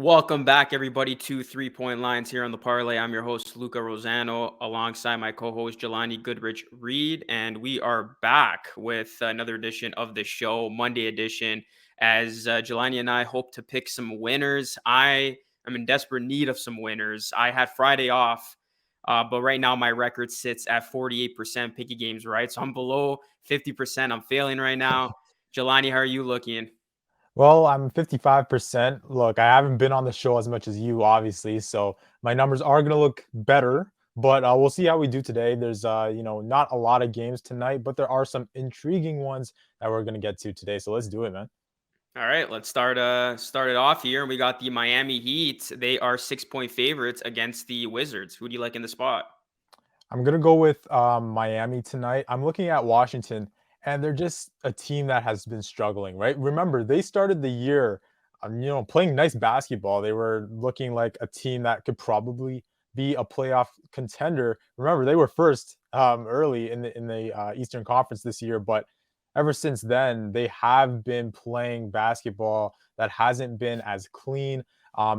Welcome back, everybody, to 3 Point Lines here on the Parlay. I'm your host, Luca Rosano, alongside my co host, Jelani Goodridge-Reid. And we are back with another edition of the show, Monday edition, as Jelani and I hope to pick some winners. I am in desperate need of some winners. I had Friday off, but right now my record sits at 48% picky games right. So I'm below 50%. I'm failing right now. Jelani, how are you looking? Well, I'm 55%. Look, I haven't been on the show as much as you, obviously, so my numbers are going to look better, but we'll see how we do today. There's, not a lot of games tonight, but there are some intriguing ones that we're going to get to today. So let's do it, man. All right, let's start it off here. We got the Miami Heat. They are 6 point favorites against the Wizards. Who do you like in the spot? I'm going to go with Miami tonight. I'm looking at Washington, and they're just a team that has been struggling, right? Remember, they started the year, playing nice basketball. They were looking like a team that could probably be a playoff contender. Remember, they were first early in the Eastern Conference this year, but ever since then, they have been playing basketball that hasn't been as clean.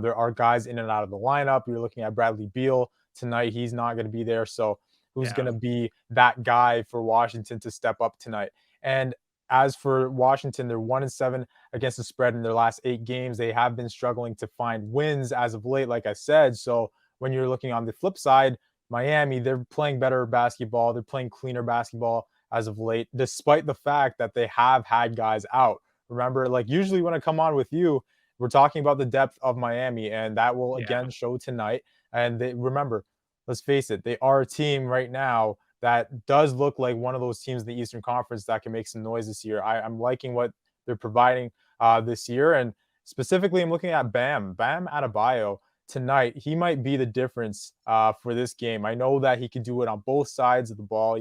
There are guys in and out of the lineup. You're looking at Bradley Beal tonight. He's not going to be there. So who's going Yeah. to be that guy for Washington to step up tonight? And as for Washington, they're 1-7 against the spread in their last 8 games. They have been struggling to find wins as of late, like I said. So when you're looking on the flip side, Miami, they're playing better basketball. They're playing cleaner basketball as of late, despite the fact that they have had guys out. Remember, like usually when I come on with you, we're talking about the depth of Miami, and that will Yeah. again show tonight. And remember, let's face it, they are a team right now that does look like one of those teams in the Eastern Conference that can make some noise this year. I'm liking what they're providing this year. And specifically, I'm looking at Bam Adebayo tonight. He might be the difference for this game. I know that he can do it on both sides of the ball.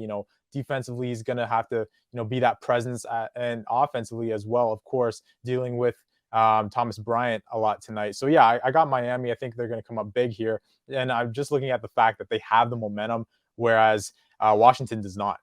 Defensively, he's going to have to, be that presence and offensively as well, of course, dealing with Thomas Bryant a lot tonight. So yeah, I got Miami. I think they're going to come up big here, and I'm just looking at the fact that they have the momentum, whereas Washington does not.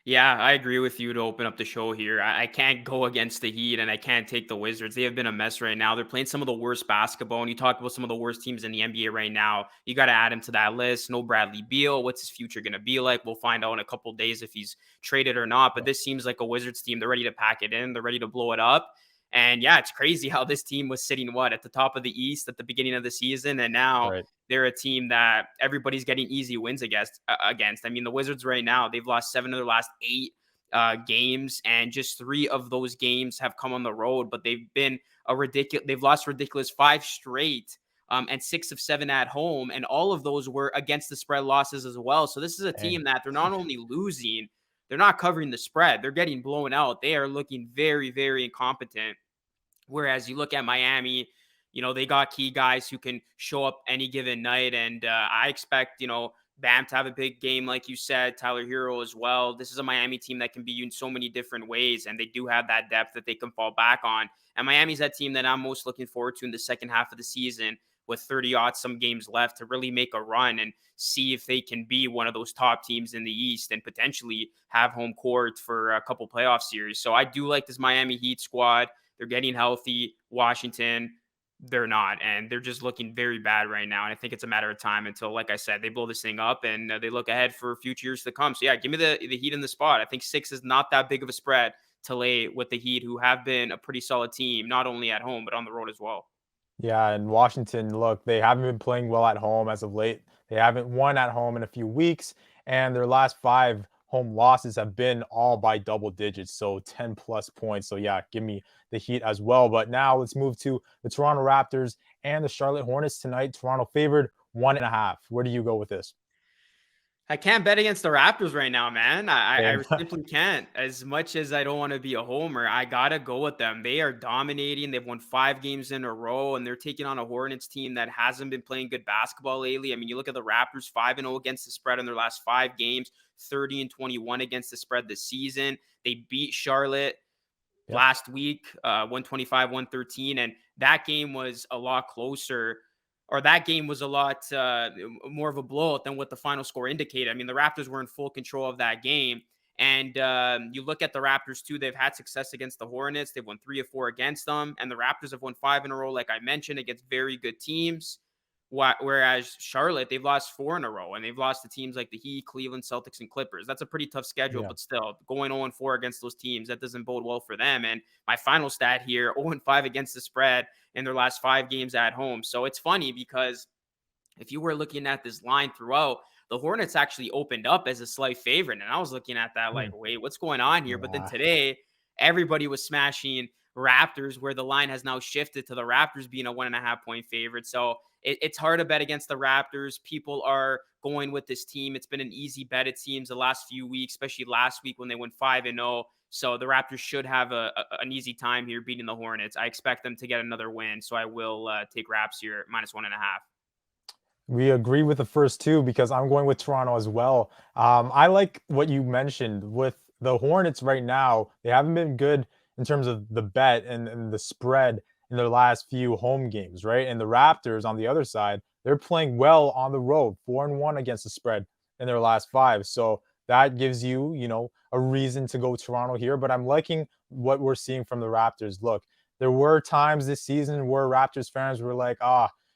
Yeah, I agree with you to open up the show here. I can't go against the Heat and I can't take the Wizards. They have been a mess right now. They're playing some of the worst basketball. And you talk about some of the worst teams in the NBA right now. You got to add him to that list. No Bradley Beal. What's his future going to be like? We'll find out in a couple days if he's traded or not. But this seems like a Wizards team. They're ready to pack it in, they're ready to blow it up. And yeah, it's crazy how this team was sitting at the top of the East at the beginning of the season. And now Right. they're a team that everybody's getting easy wins against. I mean, the Wizards right now, they've lost 7 of their last 8 games, and just 3 of those games have come on the road. But they've been they've lost ridiculous 5 straight, and 6 of 7 at home, and all of those were against the spread losses as well. So this is a Dang. team that they're not only losing, they're not covering the spread. They're getting blown out. They are looking very, very incompetent. Whereas you look at Miami, they got key guys who can show up any given night. And I expect, Bam to have a big game, like you said, Tyler Hero as well. This is a Miami team that can be in so many different ways, and they do have that depth that they can fall back on. And Miami's that team that I'm most looking forward to in the second half of the season with 30 odd some games left to really make a run and see if they can be one of those top teams in the East and potentially have home court for a couple playoff series. So I do like this Miami Heat squad. They're getting healthy. Washington, they're not, and they're just looking very bad right now. And I think it's a matter of time until, like I said, they blow this thing up and they look ahead for future years to come. So yeah, give me the Heat in the spot. I think 6 is not that big of a spread to lay with the Heat, who have been a pretty solid team, not only at home but on the road as well. Yeah, and Washington, look, they haven't been playing well at home as of late. They haven't won at home in a few weeks, and their last 5 home losses have been all by double digits, so 10 plus points. So yeah, give me the Heat as well. But now let's move to the Toronto Raptors and the Charlotte Hornets tonight. Toronto favored 1.5. Where do you go with this? I can't bet against the Raptors right now, man. I Same. simply can't. As much as I don't want to be a homer, I gotta go with them. They are dominating. They've won 5 games in a row, and they're taking on a Hornets team that hasn't been playing good basketball lately. I mean, you look at the Raptors, 5-0 against the spread in their last 5 games, 30-21 against the spread this season. They beat Charlotte Yep. last week, 125-113, and that game was a lot closer, or that game was a lot more of a blowout than what the final score indicated. I mean, the Raptors were in full control of that game, And you look at the Raptors too, they've had success against the Hornets. They've won 3 of 4 against them. And the Raptors have won 5 in a row, like I mentioned, against very good teams. Whereas Charlotte, they've lost 4 in a row, and they've lost to teams like the Heat, Cleveland, Celtics, and Clippers. That's a pretty tough schedule, Yeah. but still, going 0-4 against those teams, that doesn't bode well for them. And my final stat here, 0-5 against the spread in their last 5 games at home. So it's funny because if you were looking at this line throughout, the Hornets actually opened up as a slight favorite. And I was looking at that like, Hmm. wait, what's going on here? But then Yeah. today, everybody was smashing Raptors, where the line has now shifted to the Raptors being a 1.5 point favorite. So it's hard to bet against the Raptors. People are going with this team. It's been an easy bet, it seems, the last few weeks, especially last week when they went 5-0. So the Raptors should have an easy time here beating the Hornets. I expect them to get another win. So I will take Raps here -1.5. We agree with the first two because I'm going with Toronto as well. I like what you mentioned with the Hornets right now. They haven't been good in terms of the bet and the spread in their last few home games, right? And the Raptors on the other side, they're playing well on the road, 4-1 against the spread in their last five. So that gives you, a reason to go Toronto here. But I'm liking what we're seeing from the Raptors. Look, there were times this season where Raptors fans were like,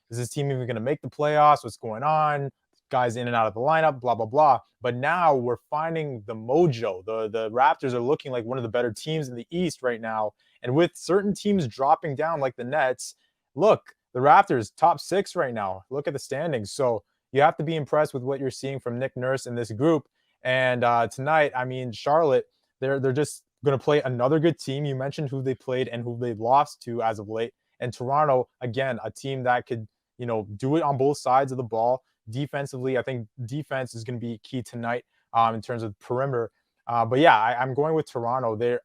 is this team even going to make the playoffs? What's going on? Guys in and out of the lineup, blah, blah, blah. But now we're finding the mojo. The Raptors are looking like one of the better teams in the East right now. And with certain teams dropping down like the Nets, look, the Raptors, top 6 right now. Look at the standings. So you have to be impressed with what you're seeing from Nick Nurse and this group. And tonight, I mean, Charlotte, they're just going to play another good team. You mentioned who they played and who they've lost to as of late. And Toronto, again, a team that could do it on both sides of the ball. Defensively, I think defense is going to be key tonight in terms of perimeter. But yeah, I'm going with Toronto. They're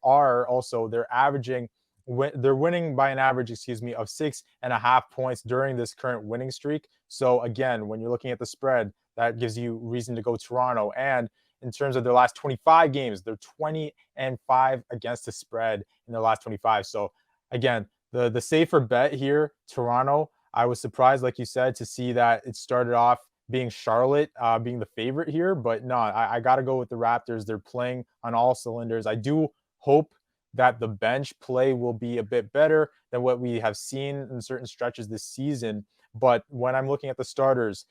winning by an average, of 6.5 points during this current winning streak. So again, when you're looking at the spread, that gives you reason to go Toronto. And in terms of their last 25 games, they're 20-5 against the spread in their last 25. So again, the safer bet here, Toronto. I was surprised, like you said, to see that it started off being Charlotte being the favorite here. But no, I got to go with the Raptors. They're playing on all cylinders. I do hope that the bench play will be a bit better than what we have seen in certain stretches this season. But when I'm looking at the starters,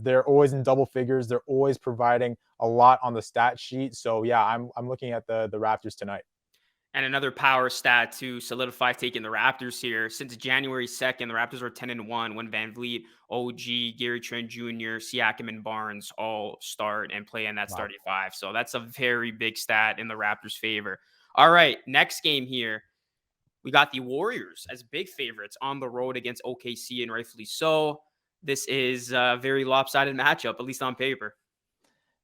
they're always in double figures. They're always providing a lot on the stat sheet. So yeah, I'm looking at the Raptors tonight. And another power stat to solidify taking the Raptors here. Since January 2nd, the Raptors are 10-1 when Van Vliet, OG, Gary Trent Jr., Siakam, and Barnes all start and play in that Wow. starting five. So that's a very big stat in the Raptors' favor. All right, next game here. We got the Warriors as big favorites on the road against OKC, and rightfully so. This is a very lopsided matchup, at least on paper.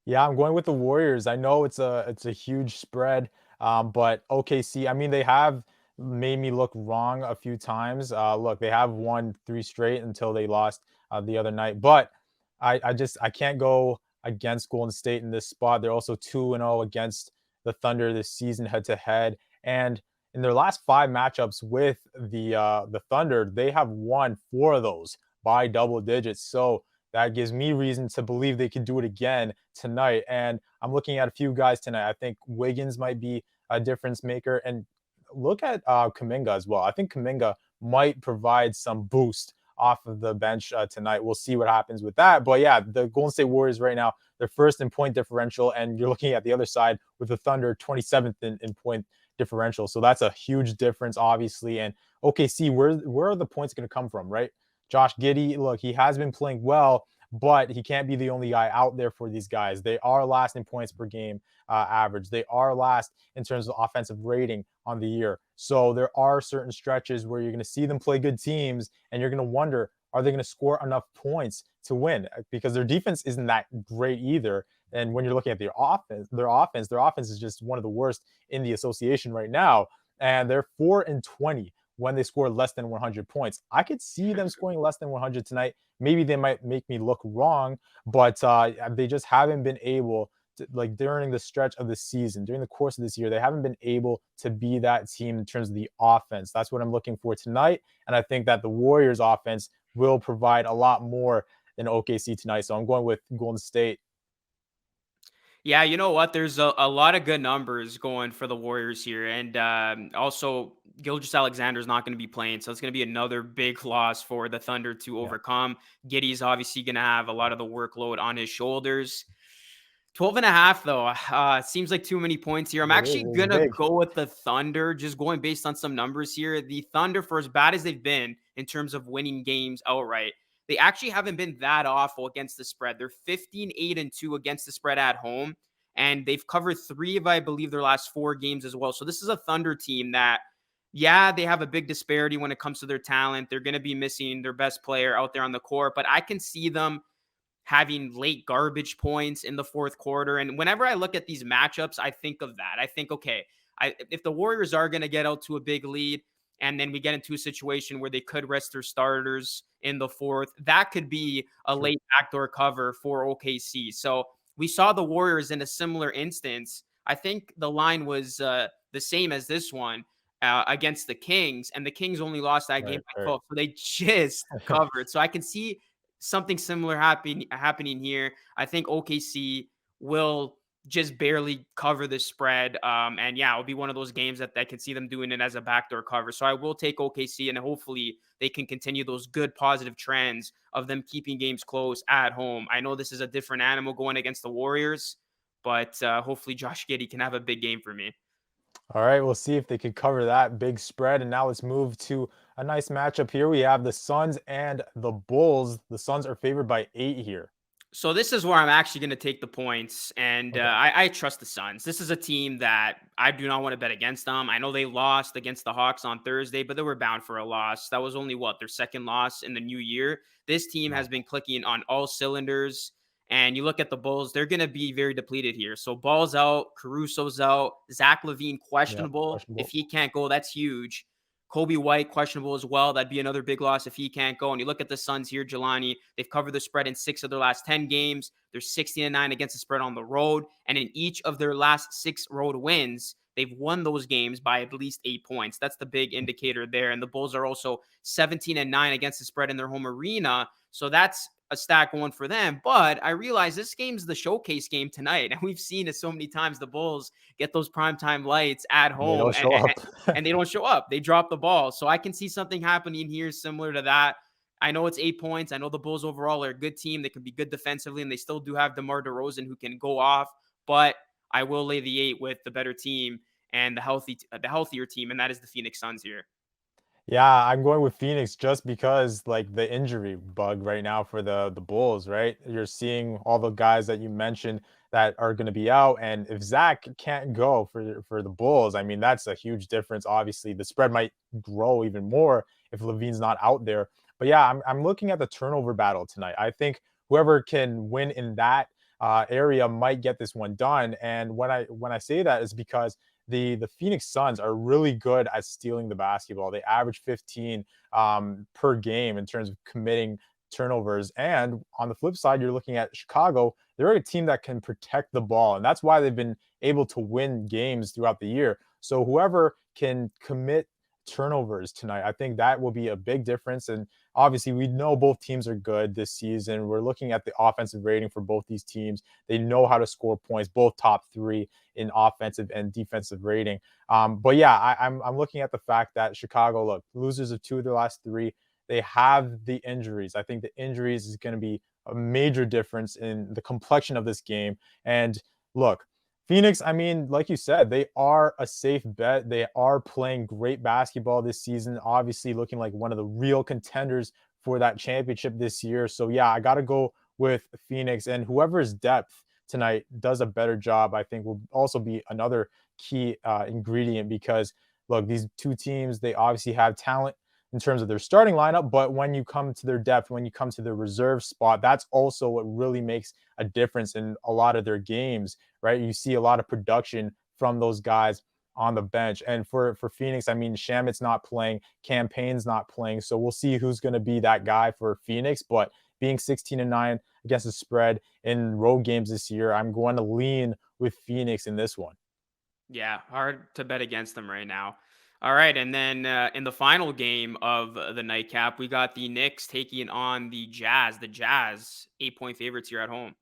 Yeah, I'm going with the Warriors. I know it's a huge spread, but OKC. I mean, they have made me look wrong a few times. Look, they have won 3 straight until they lost the other night. But I can't go against Golden State in this spot. They're also 2-0 against the Thunder this season head to head, and in their last 5 matchups with the Thunder, they have won 4 of those by double digits. So that gives me reason to believe they could do it again tonight. And I'm looking at a few guys tonight. I think Wiggins might be a difference maker. And look at Kuminga as well. I think Kuminga might provide some boost off of the bench tonight. We'll see what happens with that. But yeah, the Golden State Warriors right now, they're first in point differential. And you're looking at the other side with the Thunder 27th in point differential. So that's a huge difference, obviously. And OKC, where are the points going to come from, right? Josh Giddey, look, he has been playing well, but he can't be the only guy out there for these guys. They are last in points per game average. They are last in terms of offensive rating on the year. So there are certain stretches where you're going to see them play good teams, and you're going to wonder, are they going to score enough points to win? Because their defense isn't that great either. And when you're looking at their offense is just one of the worst in the association right now. And they're 4-20 when they score less than 100 points. I could see them scoring less than 100 tonight. Maybe they might make me look wrong, but they just haven't been able to, like during the stretch of the season, during the course of this year, they haven't been able to be that team in terms of the offense. That's what I'm looking for tonight. And I think that the Warriors offense will provide a lot more than OKC tonight. So I'm going with Golden State. Yeah, you know what? There's a lot of good numbers going for the Warriors here. And also, Gilgeous-Alexander is not going to be playing. So it's going to be another big loss for the Thunder to Yeah. overcome. Giddy's obviously going to have a lot of the workload on his shoulders. 12 and a half, though. Seems like too many points here. I'm It is. actually It's going to big. go with the Thunder, just going based on some numbers here. The Thunder, for as bad as they've been in terms of winning games outright, they actually haven't been that awful against the spread. They're 15-8-2 against the spread at home, and they've covered 3 of, I believe, their last 4 games as well. So this is a Thunder team that, yeah, they have a big disparity when it comes to their talent. They're going to be missing their best player out there on the court, but I can see them having late garbage points in the fourth quarter. And whenever I look at these matchups, I think of that. I think, okay, if the Warriors are going to get out to a big lead and then we get into a situation where they could rest their starters in the fourth, that could be a True. late backdoor cover for OKC. So we saw the Warriors in a similar instance. I think the line was the same as this one. Against the Kings, and the Kings only lost that game Right. by Right. 12, so they just covered. So I can see something similar happening here. I think OKC will just barely cover the spread. And yeah, it'll be one of those games that I can see them doing it as a backdoor cover. So I will take OKC, and hopefully they can continue those good positive trends of them keeping games close at home. I know this is a different animal going against the Warriors, but hopefully Josh Giddey can have a big game for me. All right, we'll see if they could cover that big spread. And now let's move to a nice matchup here. We have the Suns and the Bulls. The Suns are favored by 8 here. So this is where I'm actually going to take the points, and Okay. I trust the Suns. This is a team that I do not want to bet against them. I know they lost against the Hawks on Thursday, but they were bound for a loss. That was only their second loss in the new year. This team Yeah. has been clicking on all cylinders, and you look at the Bulls; they're going to be very depleted here. So Ball's out, Caruso's out, Zach LaVine Yeah. questionable. If Questionable. he can't go, that's huge. Kobe White questionable as well. That'd be another big loss if he can't go. And you look at the Suns here, Jelani, they've covered the spread in 6 of their last 10 games. They're 16-9 against the spread on the road. And in each of their last 6 road wins, they've won those games by at least 8 points. That's the big indicator there. And the Bulls are also 17-9 against the spread in their home arena. So that's a stat going for them. But I realize this game's the showcase game tonight. And we've seen it so many times. The Bulls get those primetime lights at They home, don't show up. and they don't show up. They drop the ball. So I can see something happening here similar to that. I know it's 8 points. I know the Bulls overall are a good team. They can be good defensively, and they still do have DeMar DeRozan who can go off. But I will lay the 8 with the better team and the healthier team, and that is the Phoenix Suns here. Yeah, I'm going with Phoenix just because like the injury bug right now for the Bulls, right? You're seeing all the guys that you mentioned that are going to be out, and if Zach can't go for the Bulls, I mean that's a huge difference. Obviously, the spread might grow even more if Levine's not out there. But yeah, I'm looking at the turnover battle tonight. I think whoever can win in that area might get this one done. And when I say that is because the Phoenix Suns are really good at stealing the basketball. They average 15 per game in terms of committing turnovers. And on the flip side, you're looking at Chicago. They're a team that can protect the ball, and that's why they've been able to win games throughout the year. So whoever can commit turnovers tonight, I think that will be a big difference. And obviously, we know both teams are good this season. We're looking at the offensive rating for both these teams. They know how to score points, both top 3 in offensive and defensive rating. But yeah, I'm looking at the fact that Chicago, look, losers of 2 of their last 3. They have the injuries. I think the injuries is going to be a major difference in the complexion of this game. And look, Phoenix, I mean, like you said, they are a safe bet. They are playing great basketball this season, obviously looking like one of the real contenders for that championship this year. So yeah, I got to go with Phoenix, and whoever's depth tonight does a better job, I think will also be another key ingredient because look, these two teams, they obviously have talent in terms of their starting lineup, but when you come to their depth, when you come to their reserve spot, that's also what really makes a difference in a lot of their games, right? You see a lot of production from those guys on the bench. And for Phoenix, I mean, Shamit's not playing, Campaign's not playing, so we'll see who's going to be that guy for Phoenix. But being 16-9 against the spread in road games this year, I'm going to lean with Phoenix in this one. Yeah, hard to bet against them right now. All right, and then in the final game of the nightcap, we got the Knicks taking on the Jazz. The Jazz 8-point favorites here at home.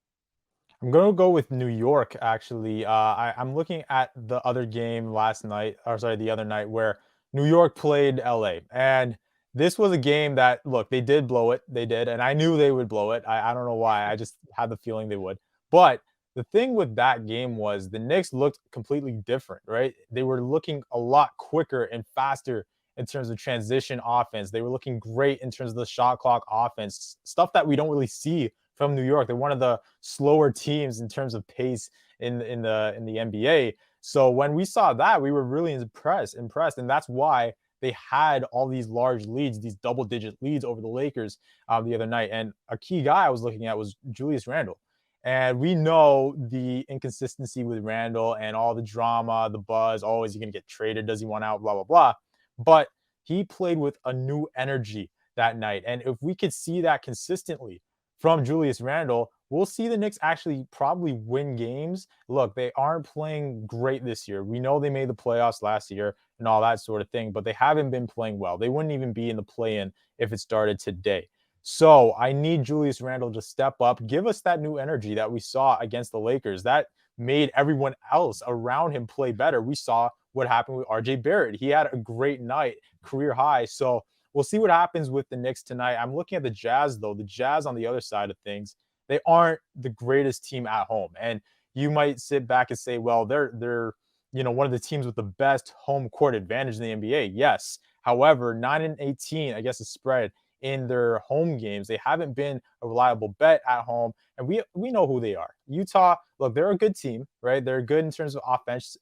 I'm gonna go with New York. Actually, I'm looking at the other game last night, or sorry, the other night where New York played LA, and this was a game that look they did blow it, they did, and I knew they would blow it. I don't know why, I just had the feeling they would. But the thing with that game was the Knicks looked completely different, right? They were looking a lot quicker and faster in terms of transition offense. They were looking great in terms of the shot clock offense, stuff that we don't really see from New York. They're one of the slower teams in terms of pace in the NBA. So when we saw that, we were really impressed, and that's why they had all these large leads, these double-digit leads over the Lakers the other night. And a key guy I was looking at was Julius Randle. And we know the inconsistency with Randle and all the drama, the buzz. Oh, is he going to get traded? Does he want out? Blah, blah, blah. But he played with a new energy that night. And if we could see that consistently from Julius Randle, we'll see the Knicks actually probably win games. Look, they aren't playing great this year. We know they made the playoffs last year and all that sort of thing, but they haven't been playing well. They wouldn't even be in the play in if it started today. So I need Julius Randle to step up, give us that new energy that we saw against the Lakers. That made everyone else around him play better. We saw what happened with RJ Barrett. He had a great night, career high. So we'll see what happens with the Knicks tonight. I'm looking at the Jazz, though. The Jazz on the other side of things, they aren't the greatest team at home. And you might sit back and say, well, they're one of the teams with the best home court advantage in the NBA. Yes. However, 9-18, I guess, the spread in their home games. They haven't been a reliable bet at home, and we know who they are. Utah, look, they're a good team, right? They're good in terms of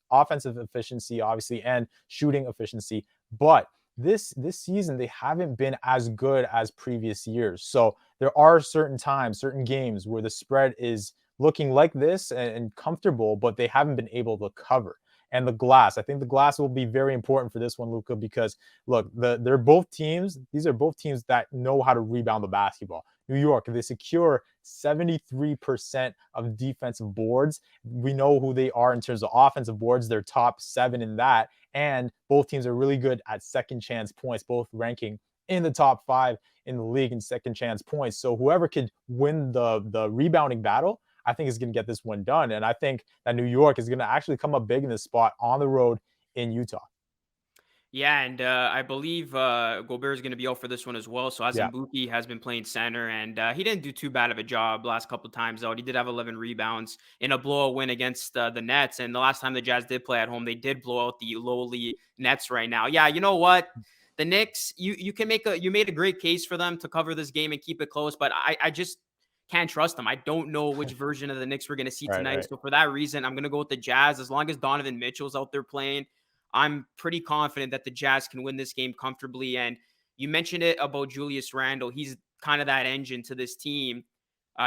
offensive efficiency, obviously, and shooting efficiency. But this season, they haven't been as good as previous years. So there are certain times, certain games where the spread is looking like this and comfortable, but they haven't been able to cover. And the glass, I think the glass will be very important for this one, Luca, because look, they're both teams. These are both teams that know how to rebound the basketball. New York, they secure 73% of defensive boards. We know who they are in terms of offensive boards. They're top 7 in that. And both teams are really good at second chance points, both ranking in the top 5 in the league in second chance points. So whoever could win the rebounding battle, I think is going to get this one done. And I think that New York is going to actually come up big in this spot on the road in Utah. Yeah, and I believe Gobert is going to be out for this one as well. So Yeah. Azumbuki has been playing center, and he didn't do too bad of a job last couple of times out. He did have 11 rebounds in a blowout win against the Nets, and the last time the Jazz did play at home, they did blow out the lowly Nets right now. Yeah, you know what? The Knicks, you made a great case for them to cover this game and keep it close, but I just can't trust them. I don't know which version of the Knicks we're going to see Right, tonight. right. So for that reason, I'm going to go with the Jazz. As long as Donovan Mitchell's out there playing, I'm pretty confident that the Jazz can win this game comfortably. And you mentioned it about Julius Randle. He's kind of that engine to this team,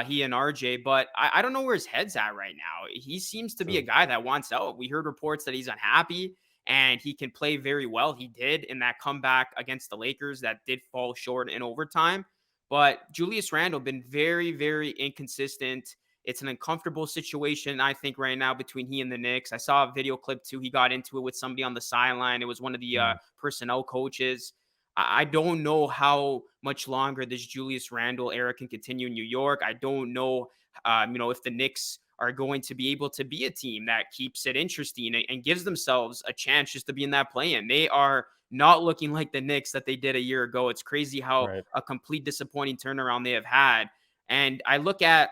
he and RJ, but I don't know where his head's at right now. He seems to be a True. guy that wants out. We heard reports that he's unhappy and he can play very well. He did in that comeback against the Lakers that did fall short in overtime. But Julius Randle been very, very inconsistent. It's an uncomfortable situation, I think, right now between he and the Knicks. I saw a video clip too. He got into it with somebody on the sideline. It was one of the Mm, personnel coaches. I don't know how much longer this Julius Randle era can continue in New York. I don't know, if the Knicks are going to be able to be a team that keeps it interesting and gives themselves a chance just to be in that play-in. They are not looking like the Knicks that they did a year ago. It's crazy how right. a complete disappointing turnaround they have had. And I look at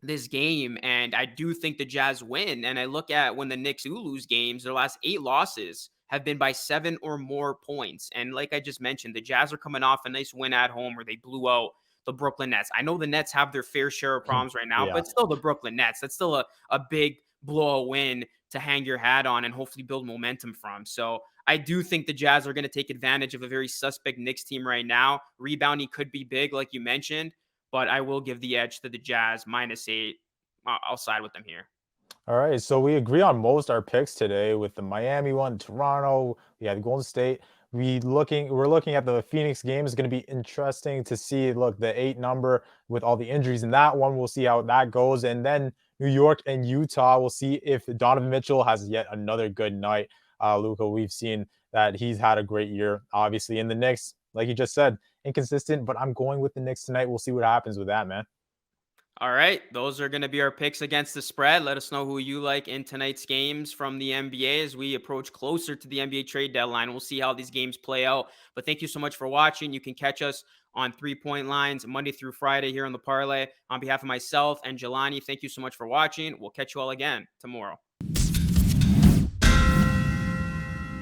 this game, and I do think the Jazz win. And I look at when the Knicks do lose games, their last 8 losses have been by 7 or more points. And like I just mentioned, the Jazz are coming off a nice win at home where they blew out the Brooklyn Nets. I know the Nets have their fair share of problems right now, Yeah. but still the Brooklyn Nets. That's still a big blowout win to hang your hat on and hopefully build momentum from. So I do think the Jazz are going to take advantage of a very suspect Knicks team right now. Rebounding could be big, like you mentioned, but I will give the edge to the Jazz -8. I'll side with them here. All right, so we agree on most our picks today with the Miami one, Toronto, we had Golden State. We're looking at the Phoenix game. It's going to be interesting to see. Look, the 8 number with all the injuries in that one. We'll see how that goes. And then New York and Utah. We'll see if Donovan Mitchell has yet another good night. Luca, we've seen that he's had a great year, obviously. In the Knicks, like you just said, inconsistent, but I'm going with the Knicks tonight. We'll see what happens with that, man. All right, those are going to be our picks against the spread. Let us know who you like in tonight's games from the NBA as we approach closer to the NBA trade deadline. We'll see how these games play out. But thank you so much for watching. You can catch us on 3-point lines Monday through Friday here on the Parlay. On behalf of myself and Jelani, thank you so much for watching. We'll catch you all again tomorrow.